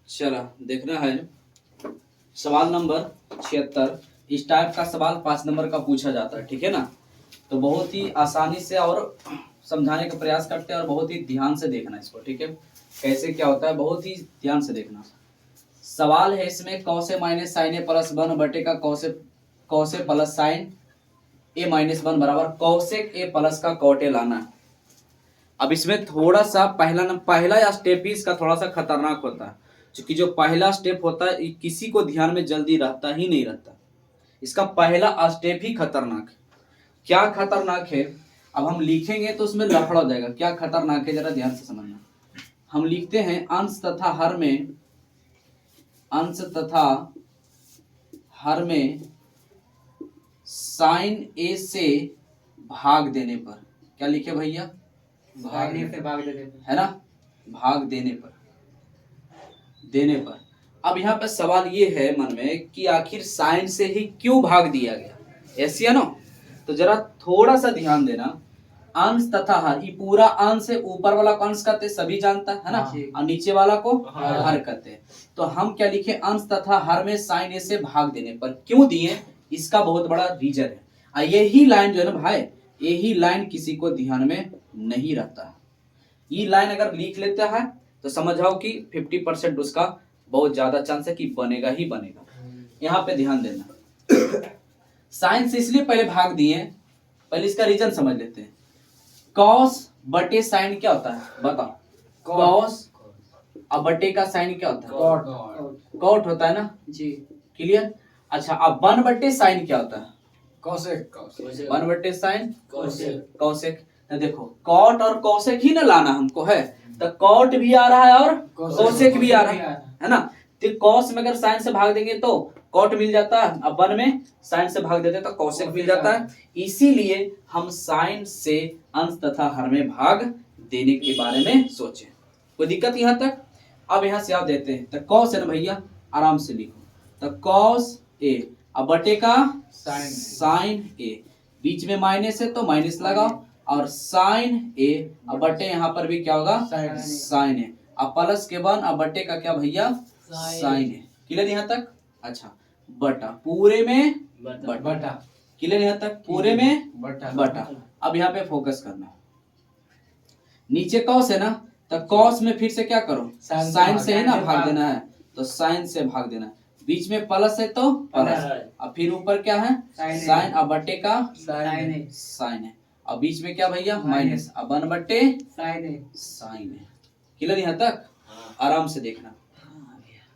चला देखना है सवाल नंबर 76। इस टाइप का सवाल 5 नंबर का पूछा जाता है, ठीक है ना। तो बहुत ही आसानी से और समझाने का प्रयास करते हैं और बहुत ही ध्यान से देखना इसको, ठीक है। कैसे क्या होता है बहुत ही ध्यान से देखना। सवाल है इसमें cos A minus sign a plus 1 बटे का cos A plus sign A minus 1 बराबर कॉसेक ए प्लस का कॉट ए लाना है। अब इसमें थोड़ा सा पहला स्टेप ही इसका थोड़ा सा खतरनाक होता है, क्योंकि जो पहला स्टेप होता है किसी को ध्यान में जल्दी रहता ही नहीं रहता। इसका पहला स्टेप ही खतरनाक है। क्या खतरनाक है अब हम लिखेंगे तो उसमें लफड़ा हो जाएगा। क्या खतरनाक है जरा ध्यान से समझना। हम लिखते हैं अंश तथा हर में साइन ए से भाग देने पर, क्या लिखे भैया, भाग देने पर है ना, भाग देने पर। अब यहाँ पे सवाल ये है मन में कि आखिर साइन से ही क्यों भाग दिया गया, ऐसी है ना। तो जरा थोड़ा सा ध्यान देना। अंश तथा हर, ये पूरा अंश है, ऊपर वाला को अंश कहते सभी जानता है ना, और नीचे वाला को हर कहते हैं। तो हम क्या लिखे, अंश तथा हर में साइन ए से भाग देने पर क्यों दिए, इसका बहुत बड़ा रीजन है। यही लाइन जो है ना भाई, यही लाइन किसी को ध्यान में नहीं रहता। ये लाइन अगर लिख लेता है तो समझ जाओ कि 50% उसका बहुत ज्यादा चांस है कि बनेगा ही बनेगा। यहाँ पे ध्यान देना। साइन से इसलिए पहले भाग दिए, पहले इसका रीजन समझ लेते हैं। कॉस बटे साइन क्या होता है बताओ, कॉस अब बटे का साइन क्या होता है, कॉट होता है ना जी, क्लियर। अच्छा अब 1 बटे साइन क्या होता है, कॉसेक। 1 बटे साइन कॉसेक। तो देखो कॉट और कॉसेक ही ना लाना हमको है, तो कॉट भी आ रहा है और कॉसेक भी आ रहा है ना। तो कॉस में अगर साइन से भाग देंगे तो कॉट मिल जाता है, अब 1 में साइन से भाग देते तो कॉसेक मिल जाता है। इसीलिए हम साइन से अंश तथा हर में भाग देने के बारे में सोचे। कोई दिक्कत यहाँ तक। अब यहाँ से आप देते हैं तो कॉस है ना भैया, आराम से लिखो। तो कॉस ए अब बटे का साइन ए, बीच में माइनस है तो माइनस लगाओ, और साइन ए अब बटे यहाँ पर भी क्या होगा साइन है, अब प्लस के बाद अब बटे का क्या भैया साइन है। क्लियर यहाँ तक। अच्छा बटा पूरे में बटा, क्लियर यहाँ तक, पूरे में बटा। अब यहाँ पे फोकस करना, नीचे कॉस है ना, तो कॉस में फिर से क्या करो, साइन से है ना भाग देना है, तो साइन से भाग देना। बीच में प्लस है तो प्लस, अब फिर ऊपर क्या है साइन, अब बटे का साइन है, अब बीच में क्या भैया माइनस, अब 1 बटे साइन है। क्लियर यहाँ तक। आराम से देखना।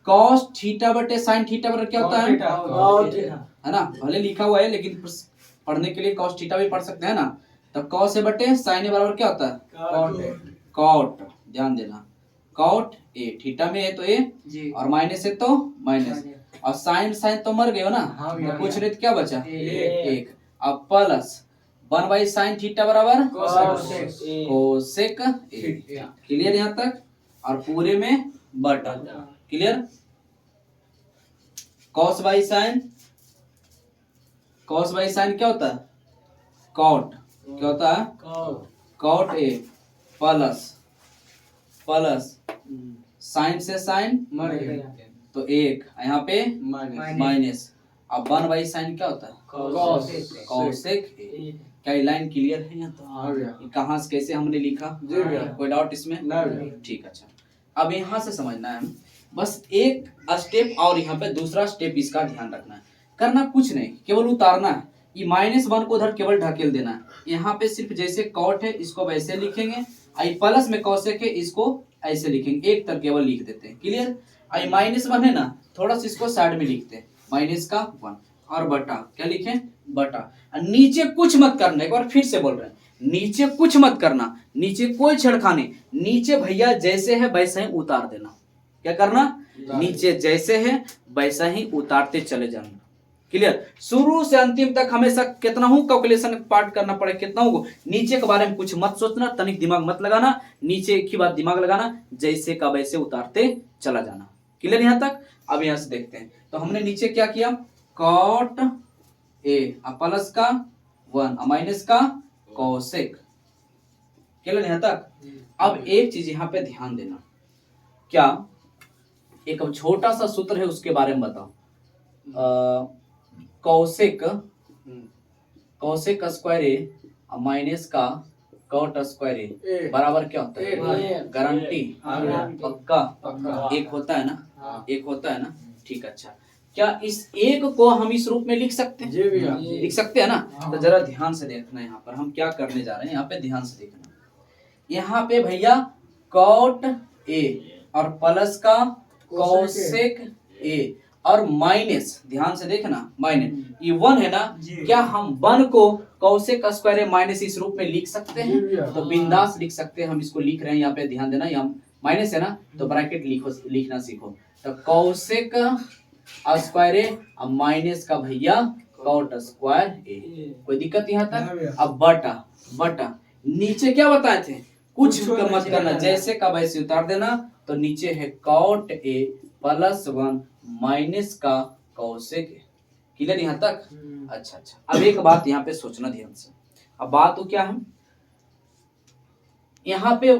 कॉस थीटा बटे साइन थीटा बराबर क्या होता है ना, भले लिखा हुआ है लेकिन पढ़ने के लिए कॉस थीटा भी पढ़ सकते हैं ना। तो कॉस ए बटे साइन ए बराबर क्या होता है कॉट। ध्यान देना, कॉट ए, थीटा में है तो ए और माइनस है तो माइनस, और साइन साइन तो मर गए हो ना, तो पूछ रहे क्या बचा एक। अब प्लस 1 बाई साइन थीटा बराबर कोसेक ए। क्लियर यहाँ तक। और पूरे में बटा, क्लियर। कॉस बाई साइन क्या होता है कॉट, क्या होता है कॉट ए प्लस साइन से साइन मर गया तो एक, यहाँ पे माइनस, अब 1 बाई साइन क्या होता है कॉसेक ए। क्या ये लाइन क्लियर है यहाँ तो, कहाँ से कैसे हमने लिखा, कोई डाउट इसमें ठीक। अच्छा अब यहाँ से समझना है बस एक स्टेप, और यहाँ पे दूसरा स्टेप इसका ध्यान रखना है। करना कुछ नहीं, केवल उतारना है। ये -1 को उधर केवल ढकेल देना है। यहाँ पे सिर्फ जैसे कॉट है इसको वैसे लिखेंगे, आई प्लस में कॉसेक है इसको ऐसे लिखेंगे, एक तरह केवल लिख देते हैं। क्लियर। आई -1 है ना, थोड़ा सा इसको साइड में लिखते हैं माइनस का 1, और बटा क्या लिखे बटा। नीचे कुछ मत करना, एक बार फिर से बोल रहे हैं, नीचे कुछ मत करना, नीचे कोई छेड़खानी, नीचे भैया जैसे है वैसा ही उतार देना। क्या करना, नीचे जैसे है वैसा ही उतारते चले जाना। क्लियर। शुरू से अंतिम तक हमेशा कितना हूं कैलकुलेशन पार्ट करना पड़े, कितना हूं नीचे के बारे में कुछ मत सोचना, तनिक दिमाग मत लगाना, नीचे एक ही बात दिमाग लगाना, जैसे का वैसे उतारते चला जाना। क्लियर यहाँ तक। अब यहाँ से देखते हैं तो हमने नीचे क्या किया, कॉट ए प्लस का 1 माइनस का कोसेक। क्लियर यहाँ तक। अब एक चीज यहाँ पे ध्यान देना, क्या एक छोटा सा सूत्र है उसके बारे में बताओ। कौशिक स्क्वायर ए माइनस का कॉट स्क्वायर ए बराबर क्या होता है? गारंटी, पक्का, एक होता है ना, एक होता है ना। ठीक, अच्छा, क्या इस एक को हम इस रूप में लिख सकते हैं? लिख सकते हैं ना। तो जरा ध्यान से देखना, यहाँ पर हम क्या करने जा रहे हैं, यहाँ पे ध्यान से देखना। यहाँ पे भैया कॉट ए और प्लस का कौशिक ए और माइनस, ध्यान से देखना, माइनस ये वन है ना। क्या हम वन को कौशिक स्क्वायर माइनस इस रूप में लिख सकते हैं? तो बिंदास लिख सकते हैं। हम इसको लिख रहे हैं, यहाँ पे ध्यान देना, यहाँ माइनस है ना, तो ब्रैकेट लिखना सीखो। तो कौशिक स्क्वायर ए और माइनस का भैया कॉट स्क्वायर ए। कोई दिक्कत यहाँ तक? अब बटा नीचे क्या बताए थे? कुछ मत करना, जैसे का वैसे उतार देना। तो नीचे है कॉट ए प्लस 1 माइनस का कौशिक ए। क्लियर यहाँ तक? अच्छा, अब एक बात यहाँ पे सोचना ध्यान से। अब बात तो क्या है, यहाँ पे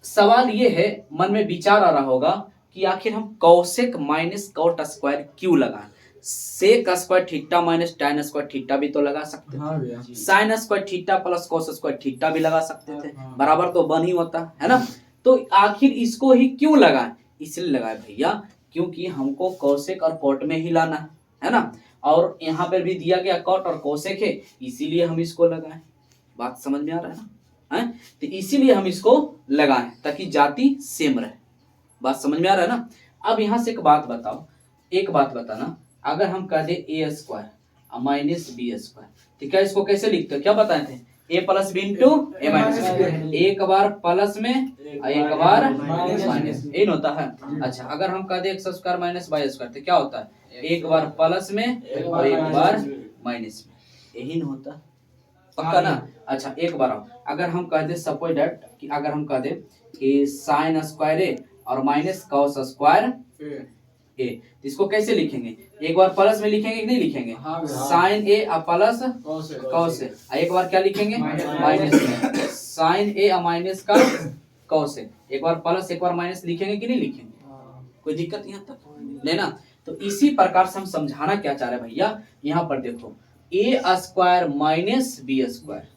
सवाल ये है, मन में विचार आ रहा होगा कि आखिर हम कौशिक माइनस कॉट स्क्वायर क्यों लगाएं? Sec square theta minus tan square theta भी तो लगा सकते थे। Sine square theta plus cos square theta भी लगा सकते थे। बराबर तो बन ही होता है ना। तो आखिर इसको ही क्यों लगाएं? इसलिए लगाए भैया क्योंकि हमको कौशिक और कॉट में ही लाना है ना, और यहाँ पर भी दिया गया कॉट और कौशिक है, इसीलिए हम इसको लगाएं। बात समझ में आ रहा है ना? है तो इसीलिए हम इसको लगाएं ताकि जाति सेम रहे। बात समझ में आ रहा है ना। अब यहाँ से एक बात बताओ, एक बात बताना, अगर हम कह दे ए स्क्वायर माइनस बी स्क्वायर, तो क्या इसको कैसे लिखते हो? क्या बताए थे? ए प्लस बी इंटू ए माइनस, एक बार प्लस में एक बार माइनस, यही होता है। अच्छा, अगर हम कह दे x square minus y square, तो क्या होता है? एक बार प्लस में और एक बार माइनस में, यही न होता, पक्का ना। अच्छा, एक बार अगर हम कह दे सपोज दैट कि अगर हम कह दे कि साइन स्क्वायर ए और माइनस कॉस स्क्वायर ए, इसको कैसे लिखेंगे? एक बार प्लस में लिखेंगे कि नहीं लिखेंगे? Sign a plus cos A, एक बार क्या लिखेंगे? माइनस में साइन ए माइनस का कॉस ए, एक बार प्लस एक बार माइनस लिखेंगे कि नहीं लिखेंगे? कोई दिक्कत यहाँ तक लेना। तो इसी प्रकार से हम समझाना क्या चाह रहे हैं भैया, यहाँ पर देखो ए स्क्वायर माइनस बी स्क्वायर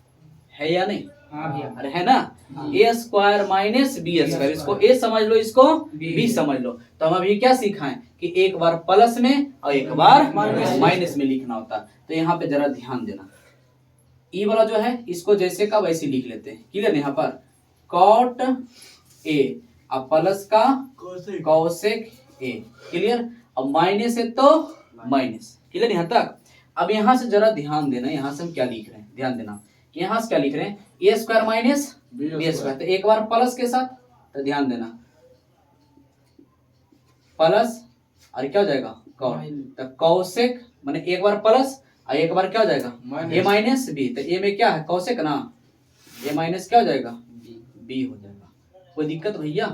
है या नहीं? अरे है ना, a square minus B square, इसको ए समझ लो, इसको बी समझ लो। तो हम अभी क्या सीखाएं कि एक बार प्लस में और एक बार माइनस में लिखना होता। तो यहाँ पे जरा ध्यान देना, ई वाला जो है इसको जैसे का वैसे लिख लेते हैं। क्लियर? यहाँ पर कॉट ए अब प्लस का कौशिक ए, क्लियर? अब माइनस है तो माइनस, क्लियर यहाँ तक? अब यहाँ से जरा ध्यान देना, यहाँ से हम क्या लिख रहे हैं, ध्यान देना, यहाँ से क्या लिख रहे हैं? ए स्क्वायर माइनस बी स्क्वायर, तो एक बार प्लस के साथ, तो ध्यान देना प्लस और क्या हो जाएगा? कॉट, तो कौशिक माने एक बार प्लस और एक बार क्या हो जाएगा? ए माइनस बी, तो ए में क्या है? कौशिक ना, ए माइनस क्या हो जाएगा? बी हो जाएगा। कोई दिक्कत भैया?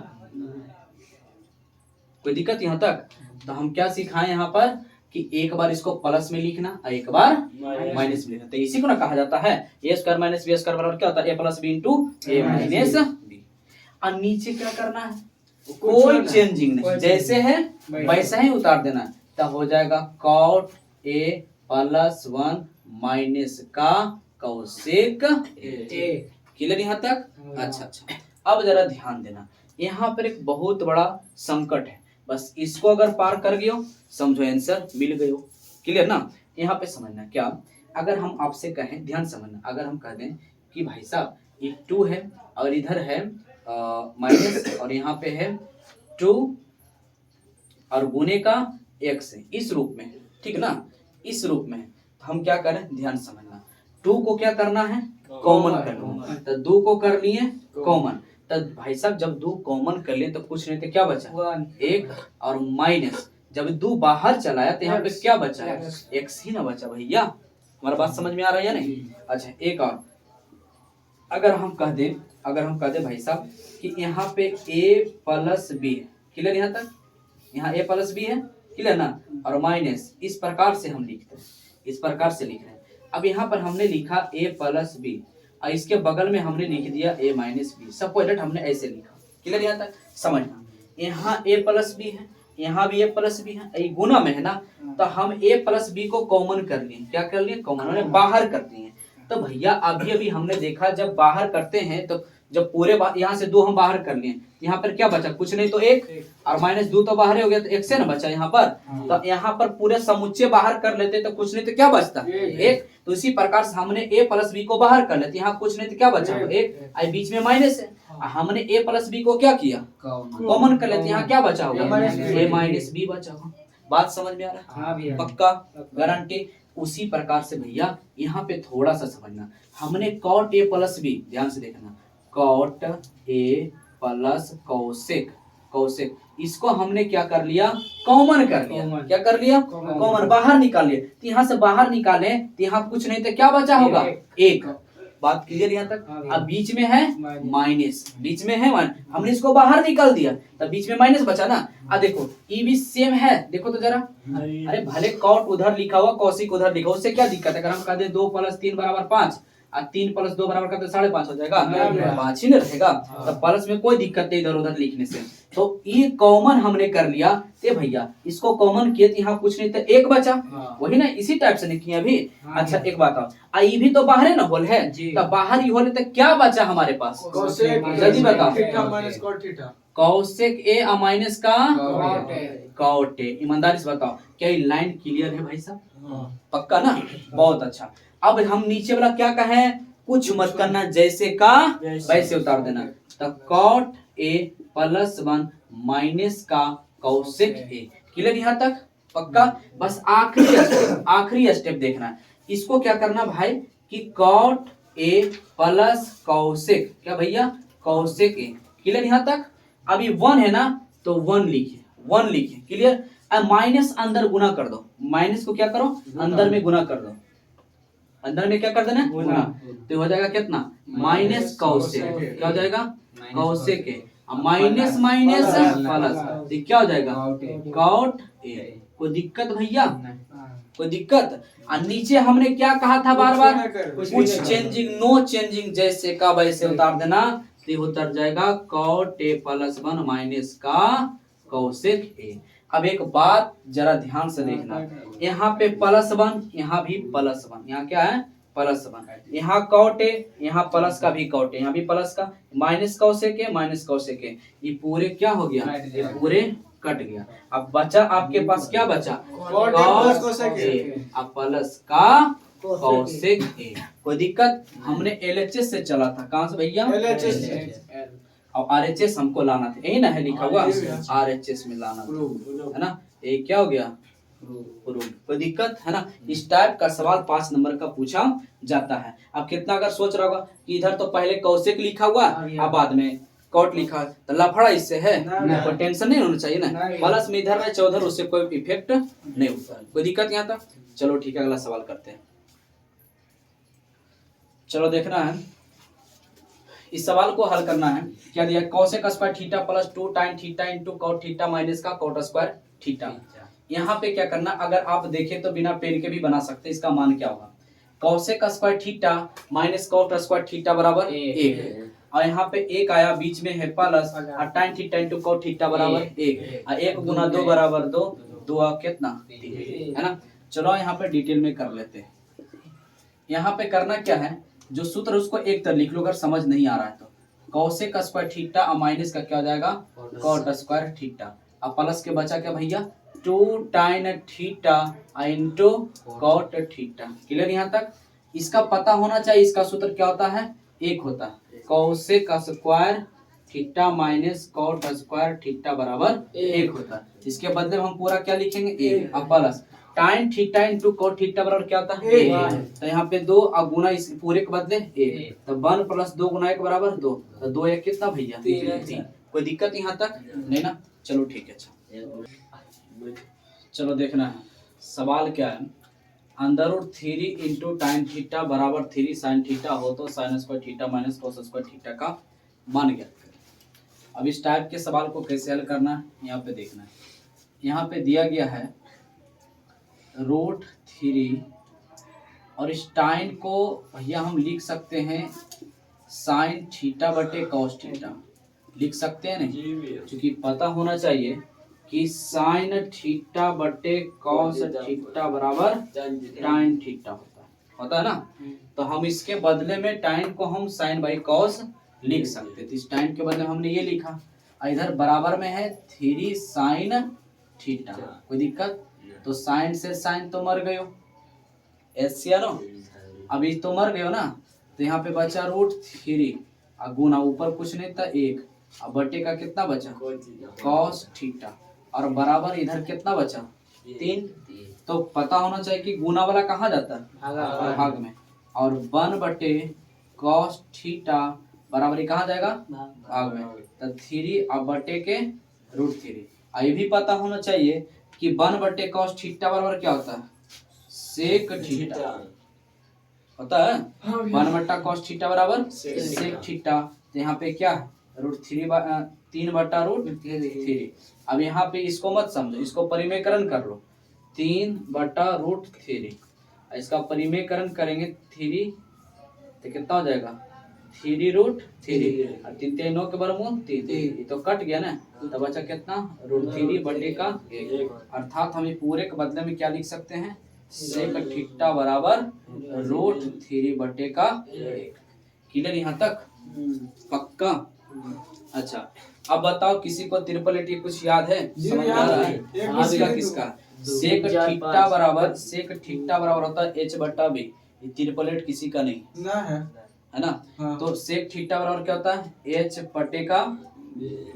कोई दिक्कत यहाँ तक? तो हम क्या सिखाएं यहाँ पर कि एक बार इसको प्लस में लिखना और एक बार माइनस में लिखना। तो इसी को ना कहा जाता है ए स्क्वायर माइनस बी स्क्वायर बराबर क्या होता है? A plus B into A minus B. और नीचे क्या करना है? कोई चेंजिंग नहीं, जैसे है वैसा ही उतार देना, तब हो जाएगा कॉट ए प्लस 1 माइनस का कौशिक ए। क्लियर यहाँ तक? अच्छा, अब जरा ध्यान देना, यहाँ पर एक बहुत बड़ा संकट है, बस इसको अगर पार कर गए हो समझो आंसर मिल गए हो। क्लियर ना? यहाँ पे समझना क्या, अगर हम आपसे कहें, ध्यान समझना, अगर हम कह दें कि भाई साहब ये 2 है और इधर है माइनस और यहाँ पे है 2 और गुने का x है, इस रूप में, ठीक ना, इस रूप में, तो हम क्या करें? ध्यान समझना, 2 को क्या करना है? कॉमन करना। तो 2 को कर लिए कॉमन, तो भाई साहब जब 2 कॉमन कर लिए तो कुछ नहीं तो क्या बचा? 1 और माइनस, जब 2 बाहर चलाया तो यहाँ पे क्या बचा? x ही ना बचा भैया। हमारा बात समझ में आ रहा है या नहीं? अच्छा, एक और अगर हम कह दे भाई साहब कि यहाँ पे a प्लस बी है, क्लियर यहाँ तक? यहाँ a प्लस बी है, क्लियर ना, और माइनस, इस प्रकार से हम लिखते हैं, इस प्रकार से लिख रहे हैं। अब यहाँ पर हमने लिखा a प्लस बी और इसके बगल में हमने लिख दिया a minus b, suppose that हमने ऐसे लिखा। क्लियर यहाँ तक? समझना, यहाँ a प्लस बी है, यहाँ भी a प्लस बी है, ये गुना में है ना, तो हम a प्लस बी को कॉमन कर लिए। क्या कर लिए? कॉमन, हमने बाहर कर दिए। तो भैया अभी अभी हमने देखा जब बाहर करते हैं तो जब पूरे यहाँ से 2 हम बाहर कर लिए, यहाँ पर क्या बचा? कुछ नहीं तो 1, और -2 तो बाहर हो गया, तो 1 से ना बचा यहाँ पर। तो यहाँ पर पूरे समुच्चय बाहर कर लेते तो कुछ नहीं तो क्या बचता? 1। तो इसी प्रकार से हमने a प्लस बी को बाहर कर लेते, यहाँ कुछ नहीं तो क्या बचा? 1। आई बीच में माइनस है, हमने a प्लस बी को क्या किया? कॉमन कर लेते, यहाँ क्या बचा होगा? a माइनस बी बचा होगा। बात समझ में आ रहा है? पक्का, गारंटी। उसी प्रकार से भैया यहाँ पे थोड़ा सा समझना, हमने कॉट a प्लस बी, ध्यान से देखना, cot a plus cosec, cosec इसको हमने क्या कर लिया? कॉमन कर लिया। क्या कर लिया? कॉमन, बाहर निकाल लिया। तो यहाँ से बाहर निकाले तो यहाँ कुछ नहीं तो क्या बचा होगा? 1। बात क्लियर यहाँ तक? अब बीच में है माइनस, बीच में है वन, हमने इसको बाहर निकाल दिया तब बीच में माइनस बचा ना। अब देखो ये भी सेम है, देखो तो जरा, अरे भले कॉट उधर लिखा हुआ कौशिक उधर लिखा, उससे क्या दिक्कत है? अगर हम कह दे 2 + 3 = 5 और 3 + 2 = 5.5 हो जाएगा, 5 ही ना रहेगा, तो प्लस में कोई दिक्कत नहीं इधर उधर लिखने से। तो ये कॉमन हमने कर लिया, ते भैया इसको कॉमन किए तो यहाँ कुछ नहीं तो 1 बचा, वही ना, इसी टाइप से लिखी अभी। अच्छा एक बात आओ, ये भी तो बाहर है ना, होल है, तो बाहर ही होल है, तो क्या बचा हमारे पास? जल्दी बताओ। कौशिक a माइनस का कॉट a। ईमानदारी से बताओ क्या ये लाइन क्लियर है भाई साहब? पक्का ना? बहुत अच्छा। अब हम नीचे वाला क्या कहे? कुछ मत करना, जैसे का वैसे उतार देना। तो कॉट a + 1 माइनस का कौशिक a। क्लियर यहाँ तक? पक्का। बस आखिरी स्टेप देखना है, इसको क्या करना भाई कि कॉट a + कौशिक, क्या भैया? कौशिक a। क्लियर यहाँ तक? अभी 1 है ना, तो 1 लिखिए, 1 लिखिए। क्लियर? अब माइनस अंदर गुना कर दो, माइनस को क्या करो? अंदर में गुना कर दो, अंदर में क्या कर देना? गुना। तो हो जाएगा कितना? माइनस कौशिक, क्या हो जाएगा? Cosec a minus minus plus, तो क्या हो जाएगा? Cot a। कोई दिक्कत भैया? कोई दिक्कत? और नीचे हमने क्या कहा था बार बार? कुछ चेंजिंग, नो चेंजिंग, जैसे का वैसे उतार देना, तो उतर जाएगा कॉट a + 1 माइनस का कौशिक a। अब एक बात जरा ध्यान से देखना, यहाँ पे +1, यहाँ भी +1, यहाँ क्या है? +1, यहाँ कॉट a, यहाँ प्लस का भी कॉट a, यहाँ भी प्लस का, minus Kaushik a, minus Kaushik a, ये पूरे क्या हो गया? ये पूरे कट गया। अब बचा आपके पास क्या बचा? कॉट a, अब प्लस का कौशिक a। कोई दिक्कत? हमने LHS से चला था, कहाँ से भैया? और RHS हमको लाना था, यही ना है लिखा हुआ? RHS में लाना था, है ना? ये क्या हो गया? प्रूफ। कोई दिक्कत है ना? इस टाइप का सवाल 5 नंबर का पूछा जाता है। अब कितना अगर सोच रहा होगा कि इधर तो पहले कौशिक लिखा हुआ अब बाद में कॉट लिखा, तो लफड़ा इससे है, कोई टेंशन नहीं होना चाहिए ना। प्लस में इधर है चौधर, उससे कोई इफेक्ट नहीं होता। कोई दिक्कत यहाँ तक? चलो ठीक है, अगला सवाल करते हैं। चलो देखना है, इस सवाल को हल करना है। क्या दिया? Cosec square theta + 2 tan theta * cot theta minus का कॉट स्क्वायर थीटा। यहाँ पे क्या करना, अगर आप देखें तो बिना पेन के भी बना सकते हैं। इसका मान क्या होगा? Cosec square theta minus cot square theta बराबर 1, और यहाँ पे 1 आया, बीच में है प्लस, और tan थीटा * कॉट थीटा बराबर 1, और 1 × 2 बराबर 2, 2 कितना? 3, है ना? चलो यहाँ पे डिटेल में कर लेते हैं। यहाँ पे करना क्या है, जो सूत्र उसको एक तरह लिख लो अगर समझ नहीं आ रहा है तो। कौशिक स्क्वायर थीटा और माइनस का क्या हो जाएगा? Cot square theta. अब प्लस के बचा क्या भैया? 2 tan theta * cot theta. Clear यहाँ तक? इसका पता होना चाहिए, इसका सूत्र क्या होता है? 1 होता है। Cosec square theta minus cot square theta बराबर 1 होता है। इसके बदले में हम पूरा क्या लिखेंगे? 1। अब plus tan theta * cot theta बराबर क्या होता है? 1। तो यहाँ पे 2, अब गुना इस पूरे के बदले 1, तो 1 + 2 × 1 बराबर 2, तो 2 1 कितना भैया? 3। कोई दिक्कत यहाँ तक नहीं ना? चलो ठीक है। अच्छा चलो देखना है सवाल क्या है। √3 × tan थीटा बराबर 3 sin थीटा हो तो sin square theta minus cos square theta का मान ज्ञात करें। अब इस टाइप के सवाल को कैसे हल करना है, यहाँ पे देखना है। यहाँ पे दिया गया है √3, और इस टाइन को भैया हम लिख सकते हैं साइन थीटा बटे कॉस थीटा, लिख सकते हैं नहीं? क्योंकि पता होना चाहिए कि साइन थीटा बटे कॉस थीटा बराबर टाइन थीटा होता है ना। तो हम इसके बदले में टाइन को हम साइन बाई कॉस लिख सकते। तो इस टाइन के बदले में हमने ये लिखा, इधर बराबर में है 3 साइन थीटा, कोई दिक्कत? तो साइन से साइन तो मर गयो, ऐसे नो, अभी तो मर गयो ना, तो यहाँ पे बचा √3 और गुना ऊपर कुछ नहीं था 1, अब बटे का कितना बचा कॉस थीटा, और बराबर इधर कितना बचा 3। तो पता होना चाहिए कि गुना वाला कहाँ जाता है भाग में, और 1 बटे कॉस थीटा बराबर कहाँ जाएगा भाग में, तो 3 अब बटे के √3। ये भी पता होना चाहिए कि 1 बटे कॉस थीटा बराबर क्या होता है सेक थीटा होता है। 1 बटा कॉस थीटा बराबर सेक थीटा, तो यहाँ पे क्या √3 3 बटा √3। अब यहाँ पे इसको मत समझो, इसको परिमेयकरण कर लो, 3 बटा √3, इसका परिमेयकरण करेंगे 3 तो कितना हो जाएगा 3 √3 और 3 3 9 के वर्गमूल 3, ये तो कट गया ना, तो बचा कितना √3 बटे का 1, अर्थात हम पूरे के बदले में क्या लिख सकते हैं सेक थीटा बराबर √3 बटे का 1। क्लियर यहाँ तक पक्का? अच्छा अब बताओ किसी को ट्रिपल एटी कुछ याद है, समझ में आ रहा है? किसका किसका सेक थीटा बराबर होता है h बटा b, ये ट्रिपल एट किसी का नहीं है ना। हाँ। तो सेक थीटा बराबर क्या होता है h बटे का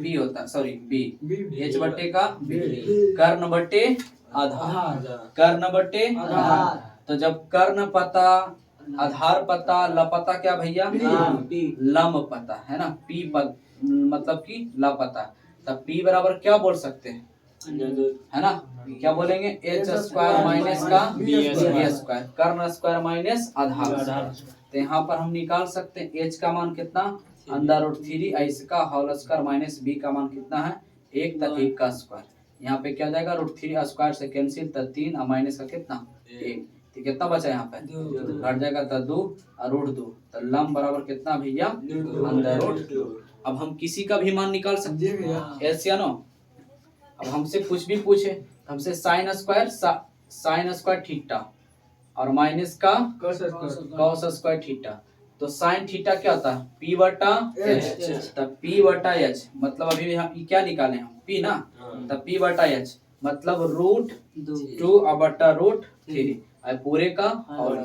b होता है, सॉरी b, h बटे का b, कर्ण बटे आधार, कर्ण बटे आधार। तो जब कर्ण पता आधार पता लपता क्या भैया लम पता है ना, पी पद मतलब कि लापता, तब p बराबर क्या बोल सकते हैं है ना, क्या बोलेंगे h² माइनस का b², कर्ण स्क्वायर माइनस आधार। तो यहाँ पर हम निकाल सकते हैं h का मान कितना √3, इसका होल स्क्वायर माइनस b का मान कितना है 1, तो 1 का स्क्वायर, यहाँ पे क्या जाएगा √3 स्क्वायर से कैंसिल, तो 3 और माइनस का कितना 1, तो कितना बचा यहाँ पे घट जाएगा, तो 2 और √2, तो लम बराबर कितना भैया √2। अब हम किसी का भी मान निकाल सकते हैं ऐसे या नो। अब हमसे कुछ भी पूछे, हमसे साइन स्क्वायर थीटा और माइनस का कॉस स्क्वायर थीटा, तो साइन थीटा क्या होता है p बटा h, तब p बटा h मतलब अभी हम क्या निकाले हम p ना, तब p बटा h मतलब √2 बटा √3 पूरे का और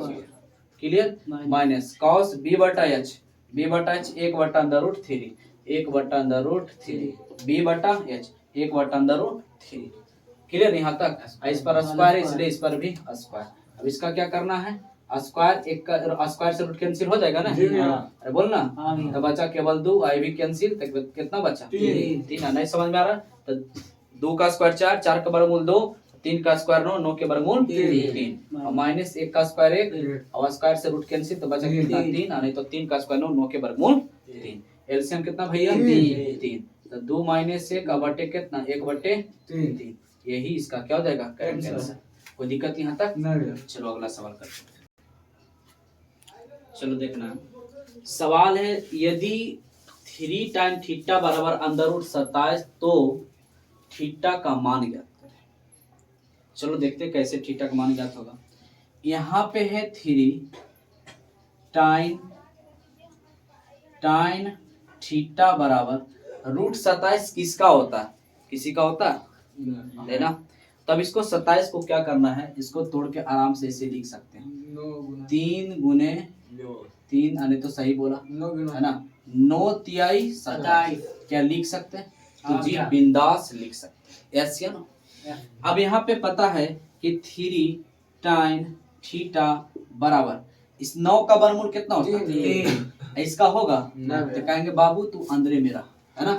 क्लियर, माइनस कॉस b बटा h 1 बटा √3, 1 बटा √3 b बटा h 1 बटा √3। क्लियर यहाँ तक? इस पर स्क्वायर है इसलिए इस पर भी स्क्वायर। अब इसका क्या करना है, स्क्वायर एक का स्क्वायर से रूट कैंसिल हो जाएगा ना, अरे बोल ना, तो बचा केवल 2, आई भी कैंसिल, तो कितना बचा 3। नहीं समझ में आ रहा, तो 2 का स्क्वायर 4, 4 का वर्गमूल 2, 3 का स्क्वायर 9, 9 के वर्गमूल 3, और माइनस 1 का स्क्वायर 1, और स्क्वायर से रूट कैंसिल, तो बचा कितना 3, नहीं तो 3 का स्क्वायर 9, 9 के वर्गमूल 3। एलसीएम कितना भैया 3, तो 2 माइनस 1 बटे कितना 1 बटे 3, यही इसका क्या हो जाएगा करेक्ट आंसर। कोई दिक्कत यहाँ तक? चलो अगला सवाल करते हैं। चलो देखना सवाल है, यदि 3 टाइम थीटा बराबर √27 तो थीटा का मान ज्ञात करें। चलो देखते हैं कैसे थीटा का मान ज्ञात होगा। यहाँ पे है 3 टाइन थीटा बराबर √27 किसका होता है, किसी का होता है ना। तब इसको 27 को क्या करना है, इसको तोड़ के आराम से इसे लिख सकते हैं 3 गुने 3, आने तो सही बोला है ना, 9 तिहाई 27 क्या लिख सकते हैं, तो जी बिंदास लिख सकते हैं ऐसे ना। अब यहाँ पे पता है कि 3 टाइन थीटा बराबर इस 9 का वर्गमूल कितना होता है, इसका होगा तो कहेंगे बाबू तू अंदर मेरा है ना,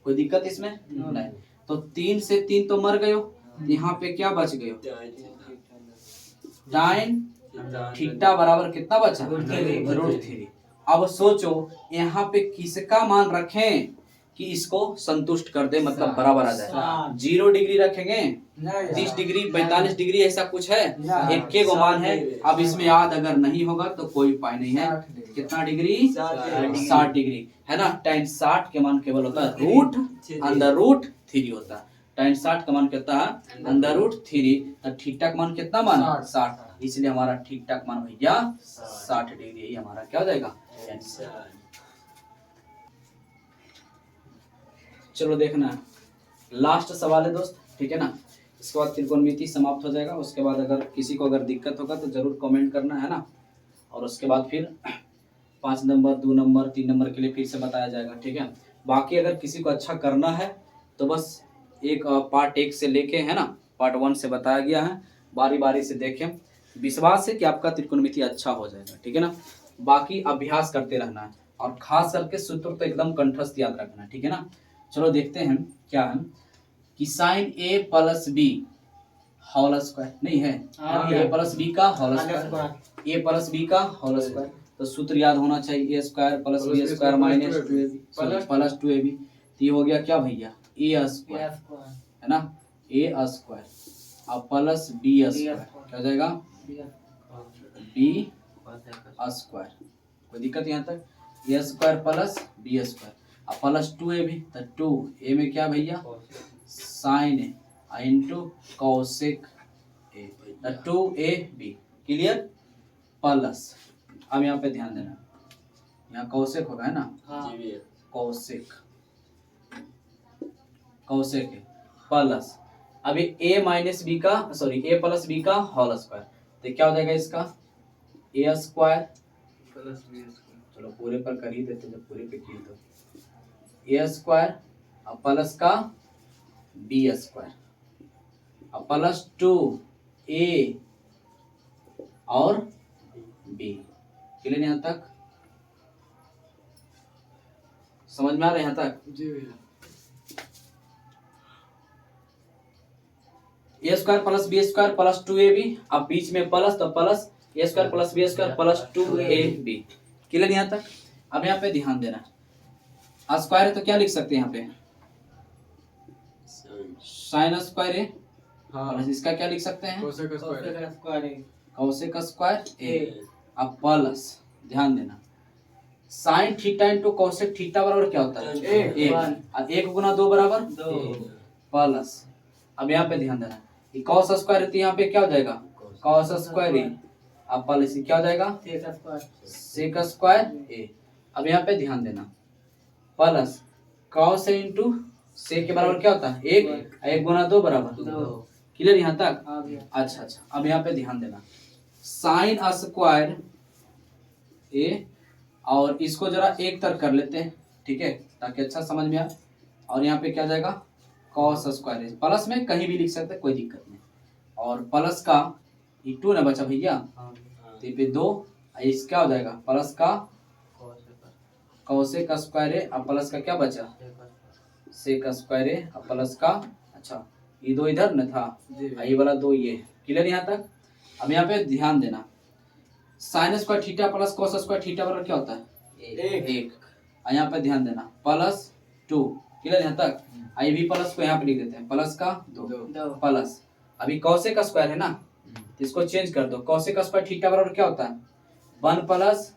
कोई दिक्कत इसमें नहीं। तो 3 से 3 तो मर गयो, यहाँ पे क्या बच गयो टाइन थीटा बराबर कितना बचा √3। अब सोचो यहाँ पे किसका मान रखें कि इसको संतुष्ट कर दे, मतलब बराबर आ जाए। 0 डिग्री रखेंगे, 30 डिग्री 45 डिग्री ऐसा कुछ है, एक के गो मान है। अब इसमें याद अगर नहीं होगा तो कोई उपाय नहीं है, कितना डिग्री 60 डिग्री है ना। tan 60 के मान केवल होता है √3 होता है। tan 60 का मान कितना है अंडर रूट 3, तो थीटा का मान कितना मान 60, इसलिए हमारा थीटा का मान भैया 60 डिग्री, यही हमारा क्या हो जाएगा आंसर। चलो देखना लास्ट सवाल है दोस्त, ठीक है ना, इसके बाद त्रिकोणमिति समाप्त हो जाएगा। उसके बाद अगर किसी को अगर दिक्कत होगा तो जरूर कमेंट करना है ना, और उसके बाद फिर 5 नंबर 2 नंबर 3 नंबर के लिए फिर से बताया जाएगा, ठीक है। बाकी अगर किसी को अच्छा करना है तो बस एक पार्ट 1 से लेके है ना पार्ट 1 से बताया गया है, बारी बारी से देखें, विश्वास है कि आपका त्रिकोणमिति अच्छा हो जाएगा, ठीक है ना। बाकी अभ्यास करते रहना है, और खास करके सूत्र तो एकदम कंठस्थ याद रखना है, ठीक है ना। चलो देखते हैं क्या है कि sine a plus b whole square नहीं है, ए प्लस बी का whole square, a plus b का होल स्क्वायर, तो सूत्र याद होना चाहिए a square plus b square minus 2ab plus 2ab, तो ये हो गया क्या भैया ए स्क्वायर है ना, ए स्क्वायर अब प्लस बी स्क्वायर क्या हो जाएगा बी स्क्वायर, कोई दिक्कत यहाँ तक, a square plus b square अब प्लस 2ab, तो 2a में क्या भैया sine a into cosec a, 2ab clear plus, अब यहाँ पे ध्यान देना, यहाँ कौशिक होगा है ना, कौशिक कौशिक प्लस अभी a माइनस बी का सॉरी a प्लस बी का होल स्क्वायर, तो क्या हो जाएगा इसका a square plus b square, चलो पूरे पर कर ही देते, जब पूरे पे किए तो a स्क्वायर अब प्लस का बी स्क्वायर अब प्लस 2a और b, क्लियर यहाँ तक, समझ में आ रहा है यहाँ तक जी भैया। A square plus b square plus 2ab, अब बीच में प्लस तो plus a square plus b square plus 2ab, clear यहाँ तक। अब यहाँ पे ध्यान देना, स्क्वायर है तो क्या लिख सकते हैं यहाँ पे साइन स्क्वायर है, प्लस इसका क्या लिख सकते हैं कॉसेक स्क्वायर ए, अब प्लस ध्यान देना sine theta into cosec theta बराबर क्या होता है एक, 1 गुना 2 बराबर 2 प्लस, अब यहाँ पे ध्यान देना ये कॉस स्क्वायर है तो यहाँ पे क्या हो जाएगा कॉस स्क्वायर ए, अब प्लस क्या हो जाएगा सेक स्क्वायर ए, अब यहाँ पे ध्यान देना प्लस कॉस इंटू सेक के बराबर क्या होता है 1 गुना 2 बराबर 2, क्लियर यहाँ तक। अच्छा अब यहाँ पे ध्यान देना साइन स्क्वायर ए, और इसको जरा एक तरफ कर लेते हैं, ठीक है, ताकि अच्छा समझ में आए, और यहाँ पे क्या जाएगा कॉस स्क्वायर ए, प्लस में कहीं भी लिख सकते हैं कोई दिक्कत नहीं, और प्लस का ये 2 ना बचा भैया, तो पे 2 इस क्या हो जाएगा प्लस का कॉसेक स्क्वायर ए, अब प्लस का क्या बचा सेक स्क्वायर ए, अब प्लस का अच्छा ये 2 इधर न था, ये वाला 2 ये, क्लियर यहाँ तक। अब यहाँ पे ध्यान देना sign square theta plus cos square theta बराबर क्या होता है 1, यहाँ पे ध्यान देना प्लस 2, क्लियर यहाँ तक। आई भी प्लस को यहाँ पे लिख देते हैं प्लस का 2 प्लस, अभी कॉसेक स्क्वायर है ना तो इसको चेंज कर दो, कॉसेक स्क्वायर थीटा बराबर क्या होता है 1 प्लस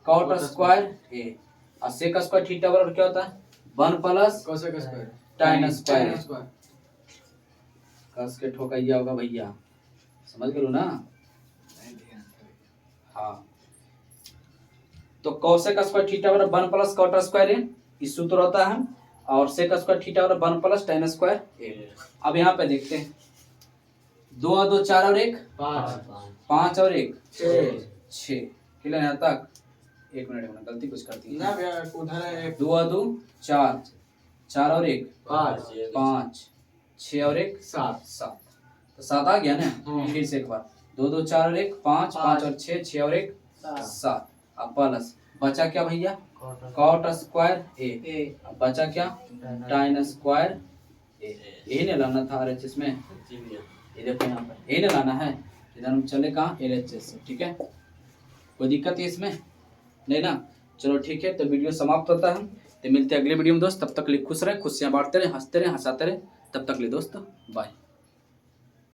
कॉट स्क्वायर ए, और सेक स्क्वायर थीटा बराबर क्या होता है 1 plus cosec square tan square, कस के ठोकाइया होगा भैया, समझ गए ना। हाँ तो कॉसेक स्क्वायर थीटा बराबर 1 प्लस कॉट स्क्वायर ए, इस सूत्र होता है, और सेक स्क्वायर थीटा बराबर 1 प्लस tan स्क्वायर ए। अब यहाँ पे देखते हैं 2 और 2 4 और 1 5 और 1 6, क्लियर यहाँ तक। 1 मिनट में गलती कुछ करती है ना भैया, उधर है 2 और 2 4 4 और 1 5 6 और 1 7, तो 7 आ गया ना। फिर से एक बार 2 2 4 और 1 5 5 और 6 6 और 1 7, अब प्लस बचा क्या भैया कॉट स्क्वायर ए, अब बचा क्या tan स्क्वायर ए, यही नहीं लाना था RHS में, ये देखो यहाँ पर यही नहीं लाना है, इधर हम चले कहाँ LHS से, ठीक है, कोई दिक्कत है इसमें नहीं ना। चलो ठीक है, तो वीडियो समाप्त होता है, तो मिलते हैं अगले वीडियो में दोस्त, तब तक के लिए खुश रहे, खुशियाँ बांटते रहे, हंसते रहे, हंसाते रहे, तब तक के लिए दोस्त बाय।